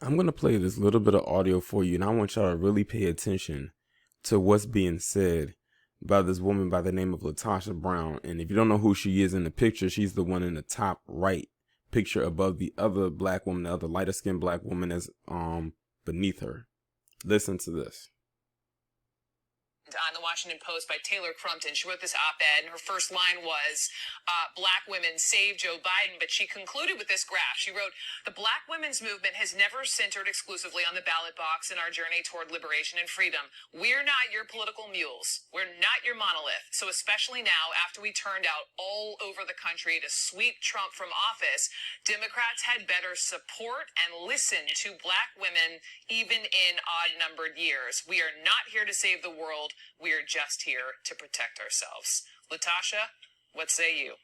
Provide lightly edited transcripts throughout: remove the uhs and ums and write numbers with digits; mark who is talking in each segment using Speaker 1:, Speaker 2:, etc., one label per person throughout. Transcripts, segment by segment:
Speaker 1: I'm going to play this little bit of audio for you, and I want y'all to really pay attention to what's being said by this woman by the name of Latosha Brown. And if you don't know who she is in the picture, she's the one in the top right picture above the other black woman, the other lighter skinned black woman that's beneath her. Listen to this.
Speaker 2: On the Washington Post by Taylor Crumpton. She wrote this op-ed, and her first line was, black women save Joe Biden, but she concluded with this graph. She wrote, the black women's movement has never centered exclusively on the ballot box in our journey toward liberation and freedom. We're not your political mules. We're not your monolith. So especially now, after we turned out all over the country to sweep Trump from office, Democrats had better support and listen to black women even in odd-numbered years. We are not here to save the world. We are just here to protect ourselves. Latosha, what say you?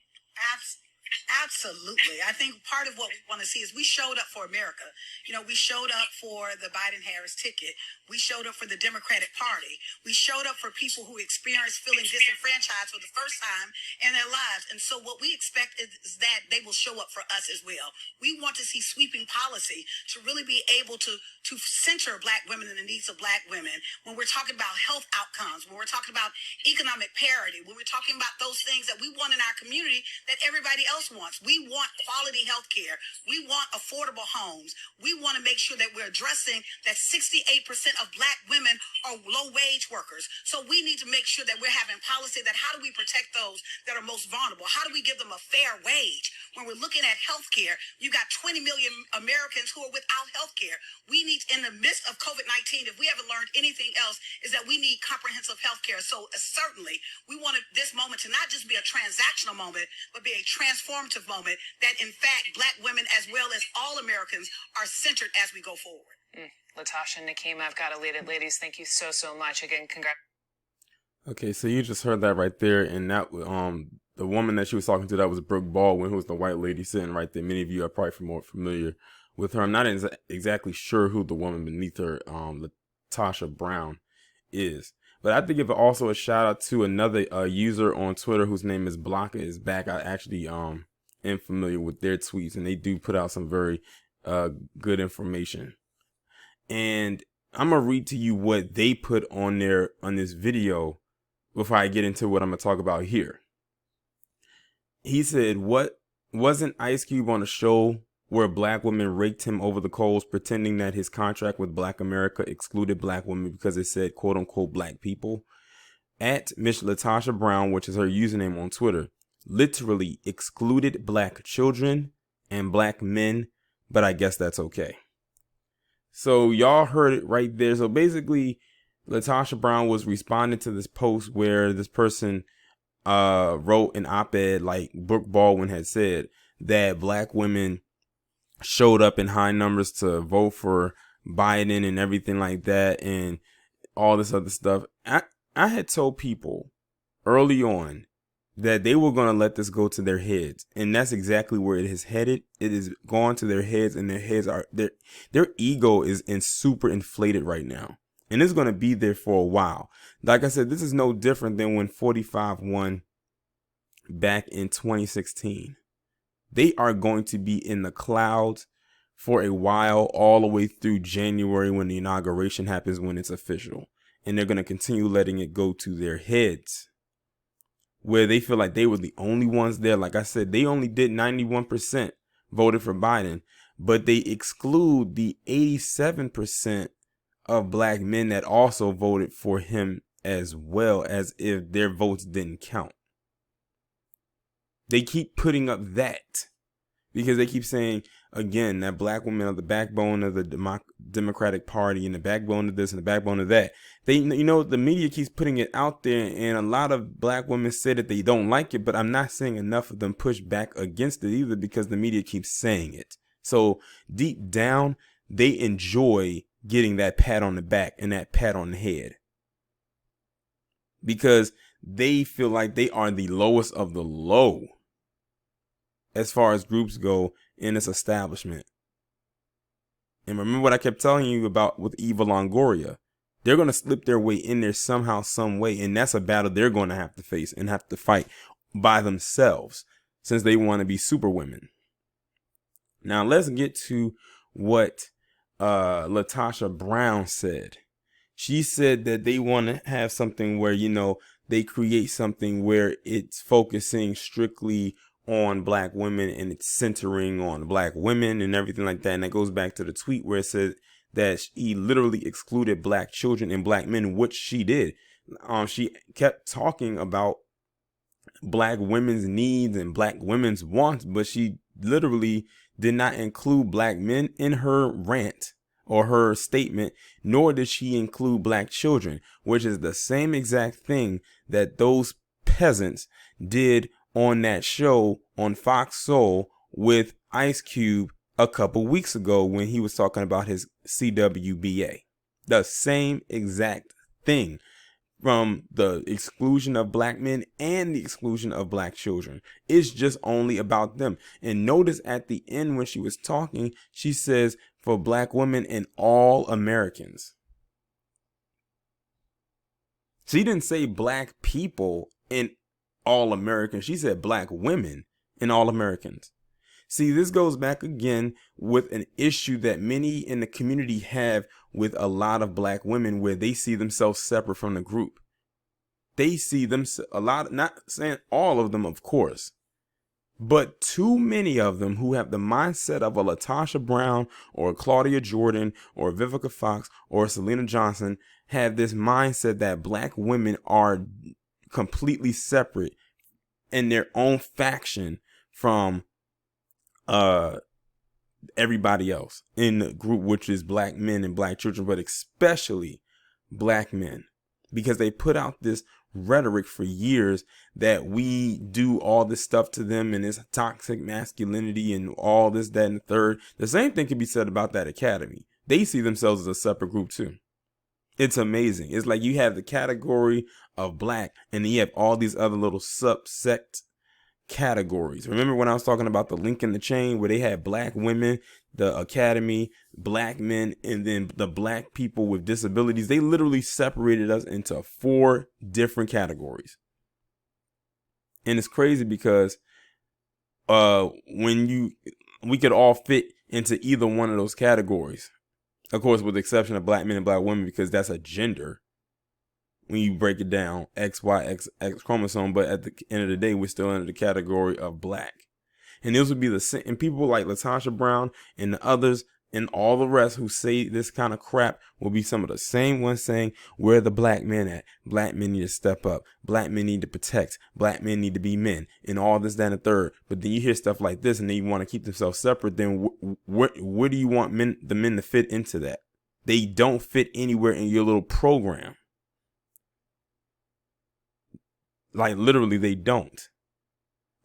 Speaker 3: Absolutely. I think part of what we want to see is we showed up for America. You know, we showed up for the Biden-Harris ticket. We showed up for the Democratic Party. We showed up for people who experienced feeling disenfranchised for the first time in their lives. And so what we expect is that they will show up for us as well. We want to see sweeping policy to really be able to center black women and the needs of black women. When we're talking about health outcomes, when we're talking about economic parity, when we're talking about those things that we want in our community that everybody else wants. We want quality health care. We want affordable homes. We want to make sure that we're addressing that 68% of black women are low-wage workers. So we need to make sure that we're having policy that how do we protect those that are most vulnerable? How do we give them a fair wage? When we're looking at health care, you got 20 million Americans who are without health care. We need, in the midst of COVID-19, if we haven't learned anything else, is that we need comprehensive health care. So certainly we want this moment to not just be a transactional moment, but be a transformative moment that, in fact, black women as well as all Americans are centered as we go forward.
Speaker 2: Latosha and Nakima, I've got elated ladies. Thank you so much. Again, congrats.
Speaker 1: Okay, so you just heard that right there, and that the woman that she was talking to, that was Brooke Baldwin, who was the white lady sitting right there. Many of you are probably more familiar with her. I'm not exactly sure who the woman beneath her, Latosha Brown, is. But I have to give also a shout out to another user on Twitter whose name is Blocka is back. I actually am familiar with their tweets, and they do put out some very good information. And I'm gonna read to you what they put on this video before I get into what I'm gonna talk about here. He said, "What wasn't Ice Cube on a show where black women raked him over the coals, pretending that his contract with Black America excluded black women because it said quote unquote black people?" At Miss Latosha Brown, which is her username on Twitter, literally excluded black children and black men, but I guess that's okay. So y'all heard it right there. So basically, Latosha Brown was responding to this post where this person wrote an op-ed, like Brooke Baldwin had said, that black women showed up in high numbers to vote for Biden and everything like that and all this other stuff. I had told people early on that they were going to let this go to their heads, and that's exactly where it is headed. It is gone to their heads, and their heads are their ego is super inflated right now, and it's going to be there for a while. Like I said, this is no different than when 45 won back in 2016. They are going to be in the clouds for a while, all the way through January when the inauguration happens, when it's official, and they're going to continue letting it go to their heads, where they feel like they were the only ones there. Like I said, they only did 91% voted for Biden, but they exclude the 87% of black men that also voted for him, as well, as if their votes didn't count. They keep putting up that because they keep saying, again, that black women are the backbone of the Democratic Party and the backbone of this and the backbone of that. The media keeps putting it out there, and a lot of black women say that they don't like it, but I'm not seeing enough of them push back against it either, because the media keeps saying it. So deep down, they enjoy getting that pat on the back and that pat on the head, because they feel like they are the lowest of the low as far as groups go in this establishment. And remember what I kept telling you about with Eva Longoria. They're going to slip their way in there somehow, some way. And that's a battle they're going to have to face and have to fight by themselves, since they want to be super women. Now let's get to what Latosha Brown said. She said that they want to have something where, they create something where it's focusing strictly on black women and it's centering on black women and everything like that. And that goes back to the tweet where it says that she literally excluded black children and black men, which she did. She kept talking about black women's needs and black women's wants, but she literally did not include black men in her rant or her statement, nor did she include black children, which is the same exact thing that those peasants did on that show on Fox Soul with Ice Cube a couple weeks ago when he was talking about his CWBA. The same exact thing, from the exclusion of black men and the exclusion of black children. It's just only about them. And notice at the end when she was talking, she says for black women and all Americans. She didn't say black people and all Americans. She said black women and all Americans. See, this goes back again with an issue that many in the community have with a lot of black women, where they see themselves separate from the group. They see them a lot, not saying all of them, of course, but too many of them who have the mindset of a Latosha Brown or a Claudia Jordan or Vivica Fox or Selena Johnson have this mindset that black women are completely separate in their own faction from everybody else in the group, which is black men and black children, but especially black men, because they put out this rhetoric for years that we do all this stuff to them and this toxic masculinity and all this, that, and the third. The same thing can be said about that academy. They see themselves as a separate group too. It's amazing. It's like you have the category of black and then you have all these other little subsect categories. Remember when I was talking about the link in the chain where they had black women, the academy, black men, and then the black people with disabilities? They literally separated us into 4 different categories. And it's crazy because we could all fit into either one of those categories. Of course, with the exception of black men and black women, because that's a gender. When you break it down, X, Y, X chromosome, but at the end of the day, we're still under the category of black. And this would be the same. And people like Latosha Brown and the others and all the rest who say this kind of crap will be some of the same ones saying, where are the black men at? Black men need to step up. Black men need to protect. Black men need to be men, and all this, that, and the third. But then you hear stuff like this and then you want to keep themselves separate. Then where do you want the men to fit into that? They don't fit anywhere in your little program. Like literally, they don't.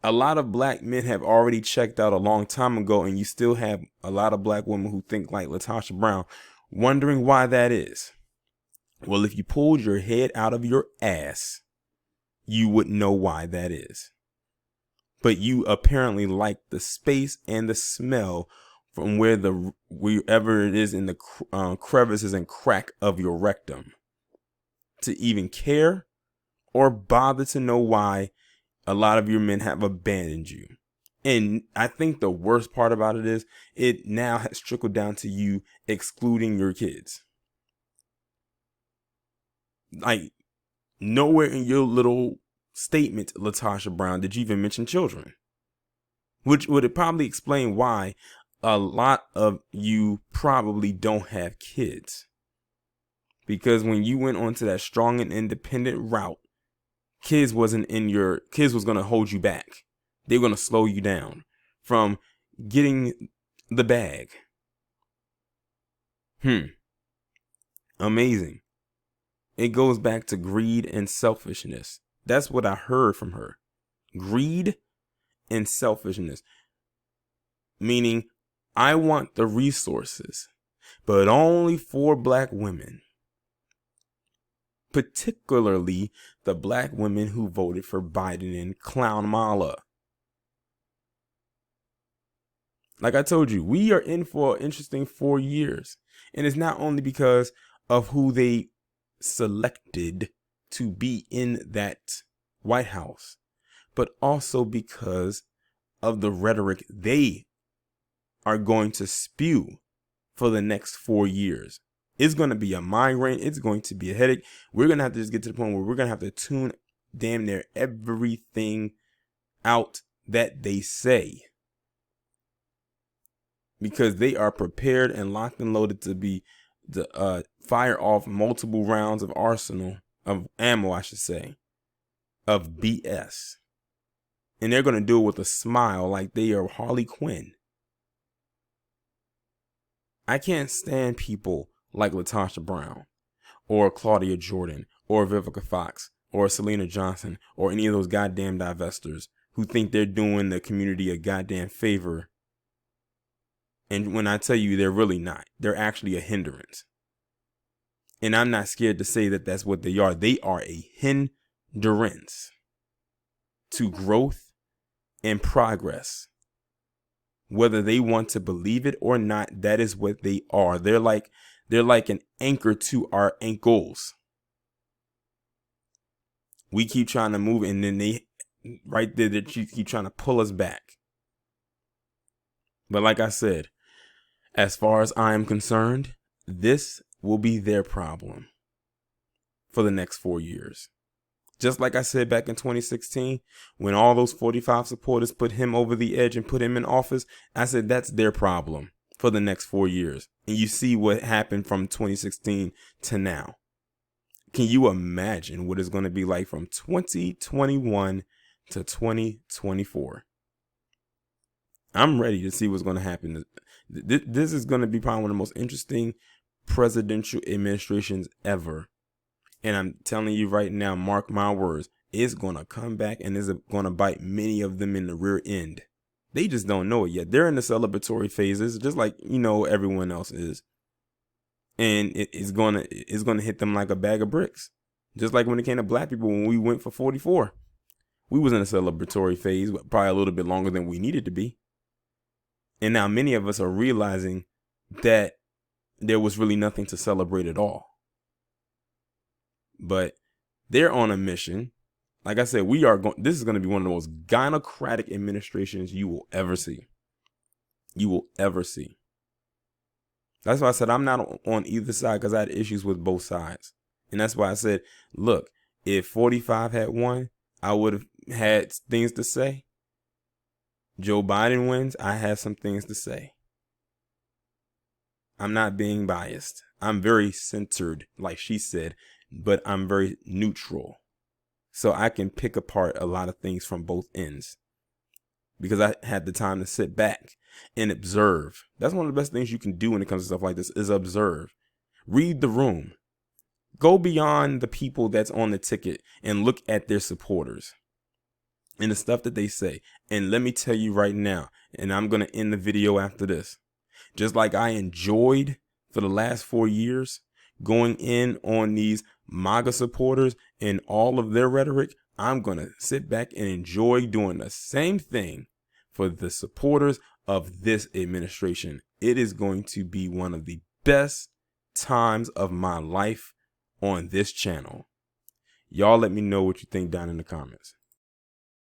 Speaker 1: A lot of black men have already checked out a long time ago, and you still have a lot of black women who think like Latosha Brown, wondering why that is. Well, if you pulled your head out of your ass, you would know why that is. But you apparently like the space and the smell from wherever it is in the crevices and crack of your rectum to even care or bother to know why a lot of your men have abandoned you. And I think the worst part about it is it now has trickled down to you excluding your kids. Like, nowhere in your little statement, Latosha Brown, did you even mention children, which would probably explain why a lot of you probably don't have kids. Because when you went onto that strong and independent route, kids was going to hold you back. They were going to slow you down from getting the bag. Amazing. It goes back to greed and selfishness. That's what I heard from her. Greed and selfishness. Meaning, I want the resources, but only for black women. Particularly the black women who voted for Biden and Clown Mala. Like I told you, we are in for an interesting 4 years. And it's not only because of who they selected to be in that White House, but also because of the rhetoric they are going to spew for the next 4 years. It's going to be a migraine. It's going to be a headache. We're going to have to just get to the point where we're going to have to tune damn near everything out that they say, because they are prepared and locked and loaded to be the fire off multiple rounds of ammo, I should say, of BS. And they're going to do it with a smile like they are Harley Quinn. I can't stand people like Latosha Brown or Claudia Jordan or Vivica Fox or Selena Johnson or any of those goddamn divestors who think they're doing the community a goddamn favor. And when I tell you, they're really not. They're actually a hindrance. And I'm not scared to say that that's what they are. They are a hindrance to growth and progress. Whether they want to believe it or not, that is what they are. They're like an anchor to our ankles. We keep trying to move, and then they right there, they keep trying to pull us back. But like I said, as far as I am concerned, this will be their problem for the next 4 years. Just like I said back in 2016, when all those 45 supporters put him over the edge and put him in office, I said that's their problem for the next 4 years. And you see what happened from 2016 to now. Can you imagine what it's going to be like from 2021 to 2024? I'm ready to see what's going to happen. This is going to be probably one of the most interesting presidential administrations ever. And I'm telling you right now, mark my words, it's going to come back and it's going to bite many of them in the rear end. They just don't know it yet. They're in the celebratory phases, just like, everyone else is. And it's going to hit them like a bag of bricks. Just like when it came to black people, when we went for 44, we was in a celebratory phase, but probably a little bit longer than we needed to be. And now many of us are realizing that there was really nothing to celebrate at all. But they're on a mission. Like I said, this is going to be one of the most gynocratic administrations you will ever see. You will ever see. That's why I said I'm not on either side, because I had issues with both sides. And that's why I said, look, if 45 had won, I would have had things to say. Joe Biden wins, I have some things to say. I'm not being biased. I'm very centered, like she said, but I'm very neutral. So I can pick apart a lot of things from both ends, because I had the time to sit back and observe. That's one of the best things you can do when it comes to stuff like this, is observe. Read the room. Go beyond the people that's on the ticket and look at their supporters and the stuff that they say. And let me tell you right now, and I'm going to end the video after this, just like I enjoyed for the last 4 years going in on these MAGA supporters and all of their rhetoric, I'm going to sit back and enjoy doing the same thing for the supporters of this administration. It is going to be one of the best times of my life on this channel. Y'all let me know what you think down in the comments.